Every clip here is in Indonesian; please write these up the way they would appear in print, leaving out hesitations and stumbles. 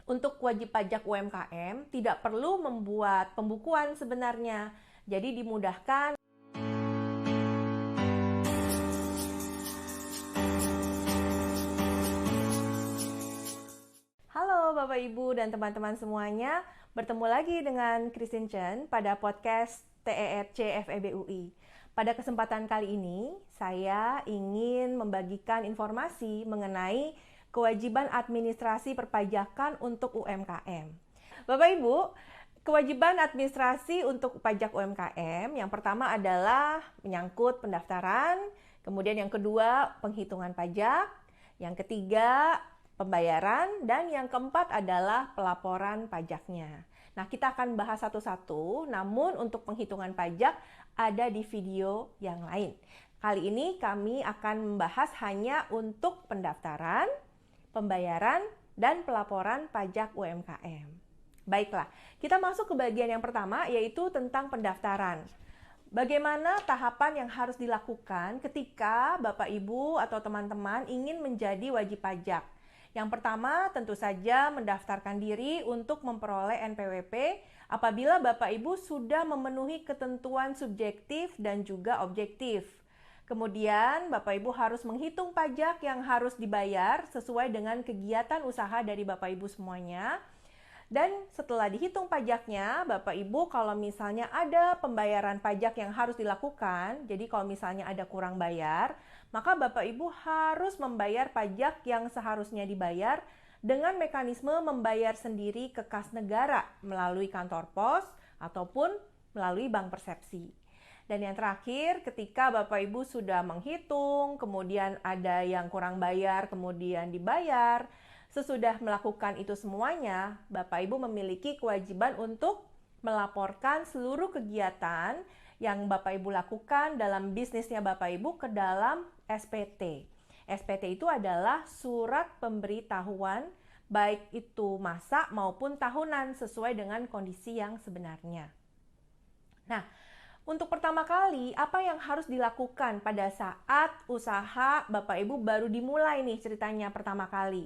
Untuk wajib pajak UMKM tidak perlu membuat pembukuan sebenarnya. Jadi dimudahkan. Halo Bapak Ibu dan teman-teman semuanya, bertemu lagi dengan Christine Chen pada podcast TERC FEB UI. Pada kesempatan kali ini, saya ingin membagikan informasi mengenai kewajiban administrasi perpajakan untuk UMKM. Bapak Ibu, kewajiban administrasi untuk pajak UMKM yang pertama adalah menyangkut pendaftaran, kemudian yang kedua penghitungan pajak, yang ketiga pembayaran, dan yang keempat adalah pelaporan pajaknya. Nah, kita akan bahas satu-satu, namun untuk penghitungan pajak ada di video yang lain. Kali ini kami akan membahas hanya untuk pendaftaran, pembayaran, dan pelaporan pajak UMKM. Baiklah, kita masuk ke bagian yang pertama, yaitu tentang pendaftaran. Bagaimana tahapan yang harus dilakukan ketika Bapak Ibu atau teman-teman ingin menjadi wajib pajak? Yang pertama, tentu saja mendaftarkan diri untuk memperoleh NPWP apabila Bapak Ibu sudah memenuhi ketentuan subjektif dan juga objektif. Kemudian, Bapak Ibu harus menghitung pajak yang harus dibayar sesuai dengan kegiatan usaha dari Bapak Ibu semuanya. Dan setelah dihitung pajaknya, Bapak Ibu kalau misalnya ada pembayaran pajak yang harus dilakukan, jadi kalau misalnya ada kurang bayar, maka Bapak Ibu harus membayar pajak yang seharusnya dibayar dengan mekanisme membayar sendiri ke kas negara melalui kantor pos ataupun melalui bank persepsi. Dan yang terakhir, ketika Bapak Ibu sudah menghitung, kemudian ada yang kurang bayar, kemudian dibayar, sesudah melakukan itu semuanya, Bapak Ibu memiliki kewajiban untuk melaporkan seluruh kegiatan yang Bapak Ibu lakukan dalam bisnisnya Bapak Ibu ke dalam SPT. SPT itu adalah surat pemberitahuan, baik itu masa maupun tahunan sesuai dengan kondisi yang sebenarnya. Nah, untuk pertama kali, apa yang harus dilakukan pada saat usaha Bapak Ibu baru dimulai nih ceritanya pertama kali?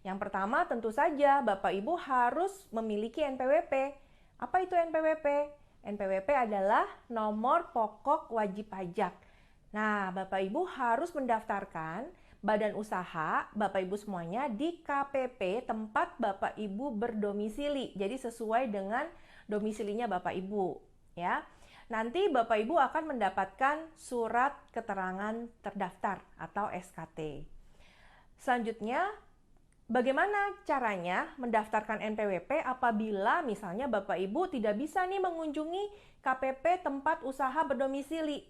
Yang pertama tentu saja Bapak Ibu harus memiliki NPWP. Apa itu NPWP? NPWP adalah nomor pokok wajib pajak. Nah, Bapak Ibu harus mendaftarkan badan usaha Bapak Ibu semuanya di KPP tempat Bapak Ibu berdomisili. Jadi sesuai dengan domisilinya Bapak Ibu, ya. Nanti Bapak Ibu akan mendapatkan surat keterangan terdaftar atau SKT. Selanjutnya, bagaimana caranya mendaftarkan NPWP apabila misalnya Bapak Ibu tidak bisa nih mengunjungi KPP tempat usaha berdomisili?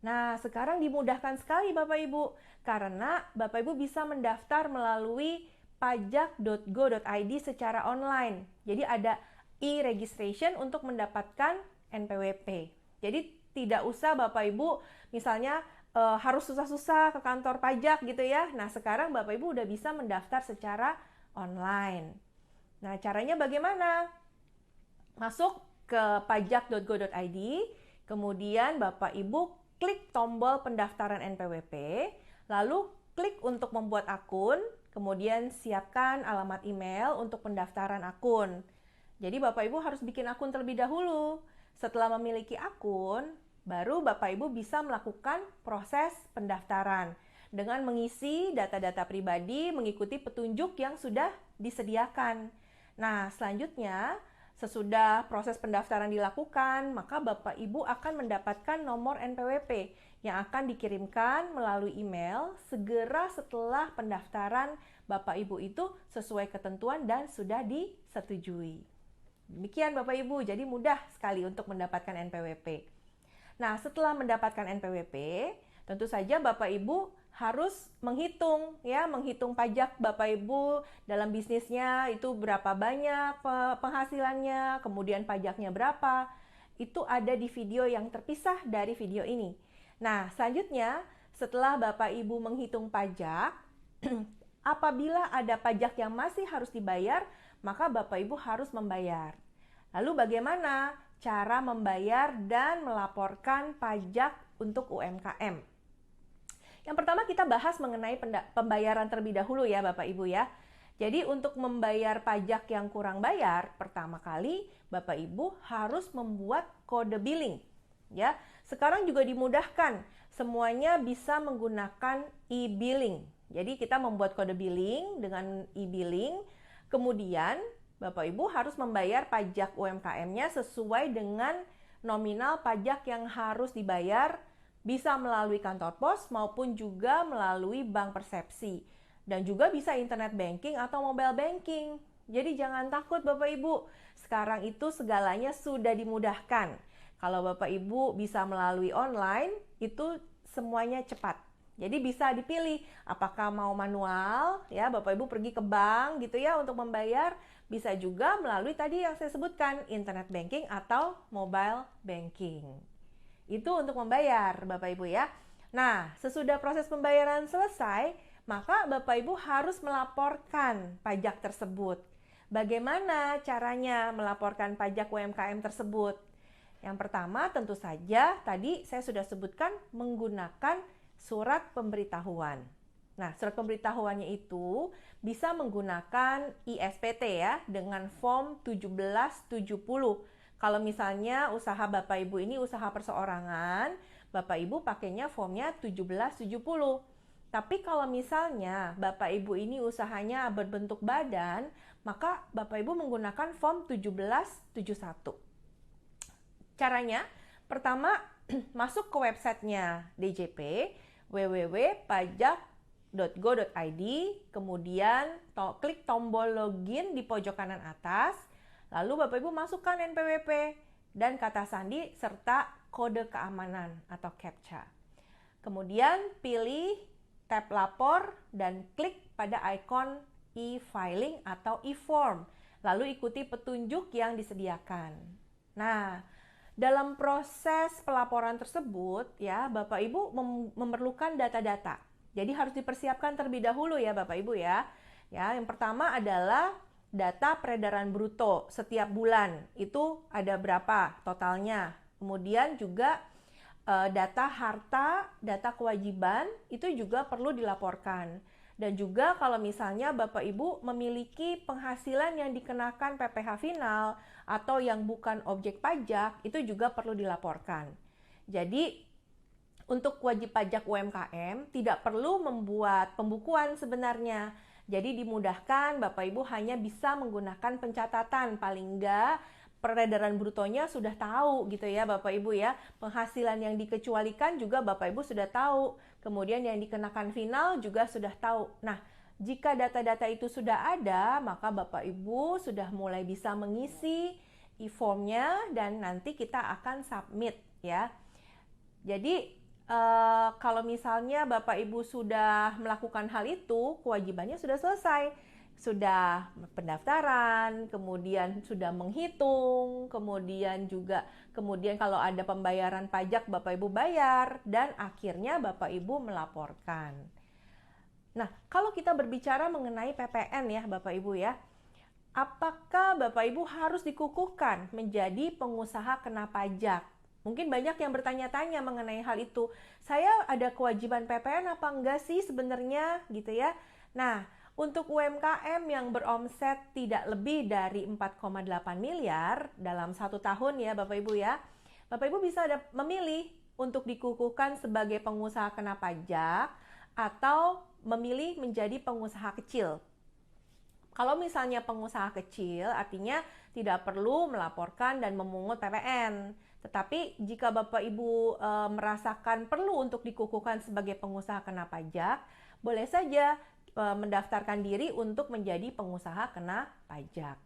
Nah, sekarang dimudahkan sekali Bapak Ibu, karena Bapak Ibu bisa mendaftar melalui pajak.go.id secara online. Jadi ada e-registration untuk mendapatkan NPWP. Jadi tidak usah Bapak Ibu misalnya harus susah-susah ke kantor pajak gitu ya. Nah, sekarang Bapak Ibu udah bisa mendaftar secara online. Nah, caranya bagaimana? Masuk ke pajak.go.id, kemudian Bapak Ibu klik tombol pendaftaran NPWP, lalu klik untuk membuat akun, kemudian siapkan alamat email untuk pendaftaran akun. Jadi Bapak Ibu harus bikin akun terlebih dahulu. Setelah memiliki akun, baru Bapak Ibu bisa melakukan proses pendaftaran dengan mengisi data-data pribadi mengikuti petunjuk yang sudah disediakan. Nah, selanjutnya sesudah proses pendaftaran dilakukan, maka Bapak Ibu akan mendapatkan nomor NPWP yang akan dikirimkan melalui email segera setelah pendaftaran Bapak Ibu itu sesuai ketentuan dan sudah disetujui. Demikian Bapak Ibu, jadi mudah sekali untuk mendapatkan NPWP. Nah, setelah mendapatkan NPWP, tentu saja Bapak Ibu harus menghitung pajak Bapak Ibu dalam bisnisnya itu berapa banyak penghasilannya, kemudian pajaknya berapa. Itu ada di video yang terpisah dari video ini. Nah, selanjutnya setelah Bapak Ibu menghitung pajak, apabila ada pajak yang masih harus dibayar, maka Bapak Ibu harus membayar. Lalu bagaimana cara membayar dan melaporkan pajak untuk UMKM? Yang pertama kita bahas mengenai pembayaran terlebih dahulu ya Bapak Ibu ya. Jadi untuk membayar pajak yang kurang bayar, pertama kali Bapak Ibu harus membuat kode billing. Ya, sekarang juga dimudahkan, semuanya bisa menggunakan e-billing. Jadi kita membuat kode billing dengan e-billing, kemudian Bapak Ibu harus membayar pajak UMKM-nya sesuai dengan nominal pajak yang harus dibayar, bisa melalui kantor pos maupun juga melalui bank persepsi. Dan juga bisa internet banking atau mobile banking. Jadi jangan takut Bapak Ibu, sekarang itu segalanya sudah dimudahkan. Kalau Bapak Ibu bisa melalui online, itu semuanya cepat. Jadi bisa dipilih apakah mau manual, ya Bapak Ibu pergi ke bank gitu ya untuk membayar, bisa juga melalui tadi yang saya sebutkan, internet banking atau mobile banking. Itu untuk membayar Bapak Ibu ya. Nah, sesudah proses pembayaran selesai, maka Bapak Ibu harus melaporkan pajak tersebut. Bagaimana caranya melaporkan pajak UMKM tersebut? Yang pertama tentu saja tadi saya sudah sebutkan menggunakan surat pemberitahuan. Nah, surat pemberitahuannya itu bisa menggunakan ISPT ya dengan form 1770. Kalau misalnya usaha Bapak Ibu ini usaha perseorangan, Bapak Ibu pakainya formnya 1770. Tapi kalau misalnya Bapak Ibu ini usahanya berbentuk badan, maka Bapak Ibu menggunakan form 1771. Caranya, pertama masuk ke websitenya DJP, www.pajak.go.id, kemudian klik tombol login di pojok kanan atas, lalu Bapak Ibu masukkan NPWP dan kata sandi serta kode keamanan atau CAPTCHA. Kemudian pilih tab lapor dan klik pada ikon e-filing atau e-form. Lalu ikuti petunjuk yang disediakan. Nah, dalam proses pelaporan tersebut ya, Bapak Ibu memerlukan data-data. Jadi harus dipersiapkan terlebih dahulu ya Bapak Ibu ya. Ya, yang pertama adalah data peredaran bruto setiap bulan. Itu ada berapa totalnya. Kemudian juga data harta, data kewajiban itu juga perlu dilaporkan. Dan juga kalau misalnya Bapak Ibu memiliki penghasilan yang dikenakan PPh final atau yang bukan objek pajak, itu juga perlu dilaporkan. Jadi untuk wajib pajak UMKM tidak perlu membuat pembukuan sebenarnya. Jadi dimudahkan, Bapak Ibu hanya bisa menggunakan pencatatan, paling enggak peredaran brutonya sudah tahu gitu ya Bapak Ibu ya. Penghasilan yang dikecualikan juga Bapak Ibu sudah tahu. Kemudian yang dikenakan final juga sudah tahu. Nah, jika data-data itu sudah ada, maka Bapak Ibu sudah mulai bisa mengisi e-formnya dan nanti kita akan submit ya. Jadi kalau misalnya Bapak Ibu sudah melakukan hal itu, kewajibannya sudah selesai. Sudah pendaftaran, kemudian sudah menghitung, kemudian kalau ada pembayaran pajak Bapak Ibu bayar, dan akhirnya Bapak Ibu melaporkan. Nah, kalau kita berbicara mengenai PPN ya Bapak Ibu ya, apakah Bapak Ibu harus dikukuhkan menjadi pengusaha kena pajak? Mungkin banyak yang bertanya-tanya mengenai hal itu. Saya ada kewajiban PPN apa enggak sih sebenarnya gitu ya? Nah, untuk UMKM yang beromset tidak lebih dari 4,8 miliar dalam 1 tahun ya Bapak Ibu ya, Bapak Ibu bisa memilih untuk dikukuhkan sebagai pengusaha kena pajak atau memilih menjadi pengusaha kecil. Kalau misalnya pengusaha kecil artinya tidak perlu melaporkan dan memungut PPN. Tetapi jika Bapak Ibu merasakan perlu untuk dikukuhkan sebagai pengusaha kena pajak, boleh saja mendaftarkan diri untuk menjadi pengusaha kena pajak.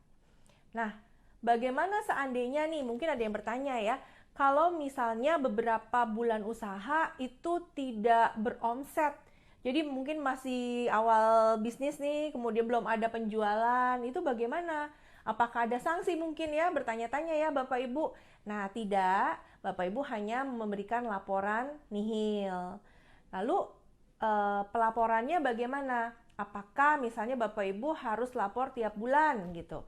Nah, bagaimana seandainya nih, mungkin ada yang bertanya ya, kalau misalnya beberapa bulan usaha itu tidak beromset, jadi mungkin masih awal bisnis nih, kemudian belum ada penjualan, itu bagaimana? Apakah ada sanksi mungkin ya, bertanya-tanya ya Bapak Ibu. Nah, tidak, Bapak Ibu hanya memberikan laporan nihil. Lalu, pelaporannya bagaimana? Apakah misalnya Bapak Ibu harus lapor tiap bulan gitu?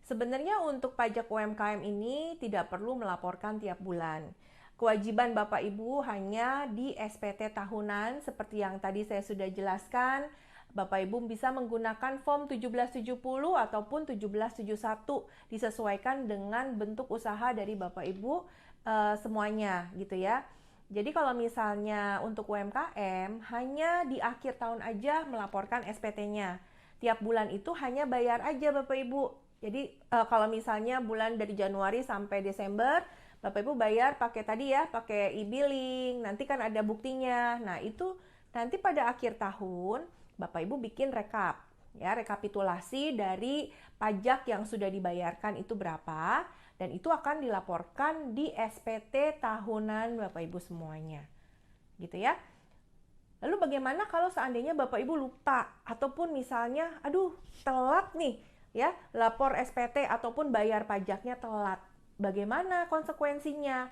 Sebenarnya untuk pajak UMKM ini tidak perlu melaporkan tiap bulan. Kewajiban Bapak Ibu hanya di SPT tahunan seperti yang tadi saya sudah jelaskan, Bapak Ibu bisa menggunakan form 1770 ataupun 1771, disesuaikan dengan bentuk usaha dari Bapak Ibu semuanya gitu ya. Jadi kalau misalnya untuk UMKM hanya di akhir tahun aja melaporkan SPT-nya. Tiap bulan itu hanya bayar aja Bapak Ibu. Jadi kalau misalnya bulan dari Januari sampai Desember, Bapak Ibu bayar pakai tadi ya, pakai e-billing, nanti kan ada buktinya. Nah itu nanti pada akhir tahun, Bapak Ibu bikin rekapitulasi dari pajak yang sudah dibayarkan itu berapa, dan itu akan dilaporkan di SPT tahunan Bapak Ibu semuanya. Gitu ya. Lalu bagaimana kalau seandainya Bapak Ibu lupa, ataupun misalnya, aduh telat nih, ya lapor SPT ataupun bayar pajaknya telat. Bagaimana konsekuensinya?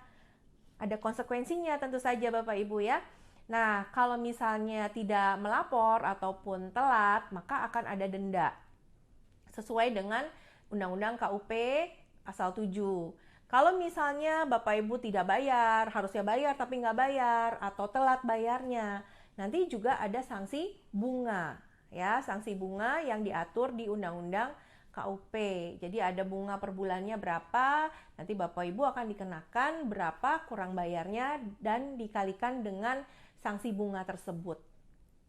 Ada konsekuensinya tentu saja Bapak Ibu ya. Nah, kalau misalnya tidak melapor ataupun telat, maka akan ada denda. Sesuai dengan Undang-Undang KUP Pasal 7. Kalau misalnya Bapak Ibu tidak bayar, harusnya bayar tapi nggak bayar, atau telat bayarnya, nanti juga ada sanksi bunga. Ya, sanksi bunga yang diatur di Undang-Undang KUP. Jadi ada bunga per bulannya berapa, nanti Bapak Ibu akan dikenakan berapa kurang bayarnya dan dikalikan dengan sanksi bunga tersebut.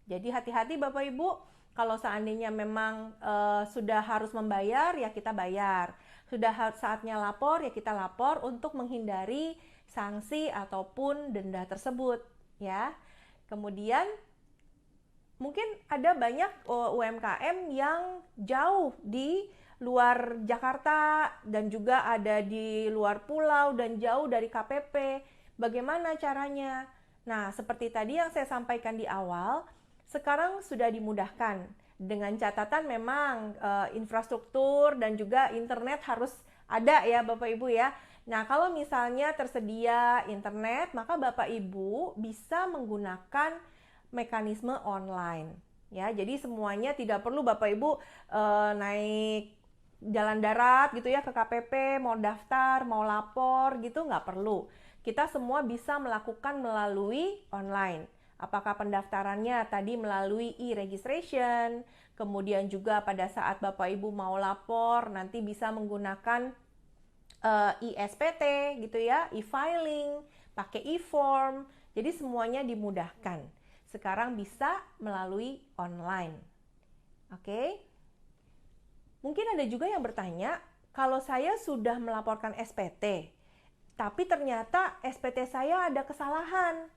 Jadi hati-hati Bapak Ibu, kalau seandainya memang sudah harus membayar ya kita bayar. Sudah saatnya lapor ya kita lapor untuk menghindari sanksi ataupun denda tersebut ya. Kemudian mungkin ada banyak UMKM yang jauh di luar Jakarta dan juga ada di luar pulau dan jauh dari KPP. Bagaimana caranya? Nah, seperti tadi yang saya sampaikan di awal, sekarang sudah dimudahkan. Dengan catatan memang infrastruktur dan juga internet harus ada ya Bapak Ibu ya. Nah, kalau misalnya tersedia internet, maka Bapak Ibu bisa menggunakan mekanisme online. Ya, jadi semuanya tidak perlu Bapak Ibu naik jalan darat gitu ya ke KPP, mau daftar, mau lapor gitu, nggak perlu. Kita semua bisa melakukan melalui online. Apakah pendaftarannya tadi melalui e-registration, kemudian juga pada saat Bapak Ibu mau lapor nanti bisa menggunakan e-SPT gitu ya, e-filing, pakai e-form. Jadi semuanya dimudahkan. Sekarang bisa melalui online. Oke? Mungkin ada juga yang bertanya, kalau saya sudah melaporkan SPT, tapi ternyata SPT saya ada kesalahan.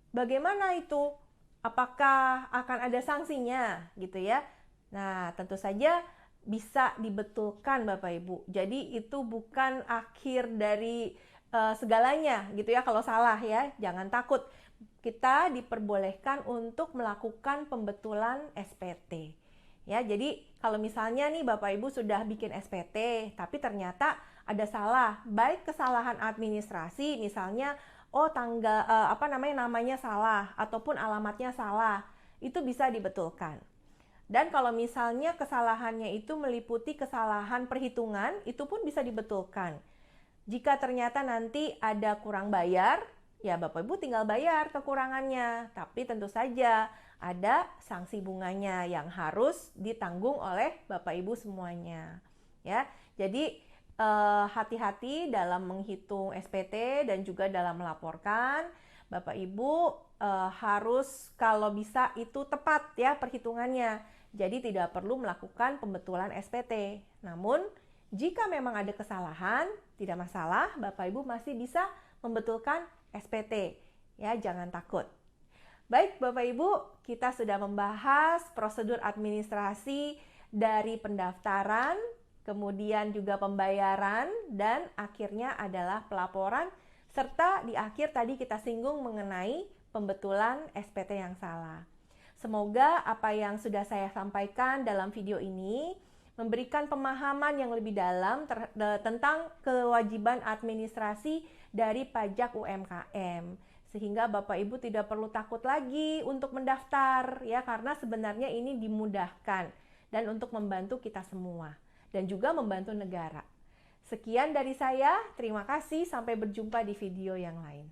Bagaimana itu? Apakah akan ada sanksinya gitu ya? Nah, tentu saja bisa dibetulkan Bapak Ibu. Jadi itu bukan akhir dari segalanya gitu ya kalau salah ya. Jangan takut. Kita diperbolehkan untuk melakukan pembetulan SPT. Ya, jadi kalau misalnya nih Bapak Ibu sudah bikin SPT, tapi ternyata ada salah, baik kesalahan administrasi, misalnya namanya salah ataupun alamatnya salah, itu bisa dibetulkan. Dan kalau misalnya kesalahannya itu meliputi kesalahan perhitungan, itu pun bisa dibetulkan. Jika ternyata nanti ada kurang bayar, ya Bapak Ibu tinggal bayar kekurangannya, tapi tentu saja ada sanksi bunganya yang harus ditanggung oleh Bapak Ibu semuanya. Ya, jadi hati-hati dalam menghitung SPT dan juga dalam melaporkan. Bapak Ibu harus kalau bisa itu tepat ya perhitungannya. Jadi tidak perlu melakukan pembetulan SPT. Namun jika memang ada kesalahan, tidak masalah, Bapak Ibu masih bisa membetulkan SPT. Ya, jangan takut. Baik Bapak Ibu, kita sudah membahas prosedur administrasi dari pendaftaran, kemudian juga pembayaran, dan akhirnya adalah pelaporan, serta di akhir tadi kita singgung mengenai pembetulan SPT yang salah. Semoga apa yang sudah saya sampaikan dalam video ini memberikan pemahaman yang lebih dalam tentang kewajiban administrasi dari pajak UMKM. Sehingga Bapak Ibu tidak perlu takut lagi untuk mendaftar, ya, karena sebenarnya ini dimudahkan dan untuk membantu kita semua. Dan juga membantu negara. Sekian dari saya, terima kasih, sampai berjumpa di video yang lain.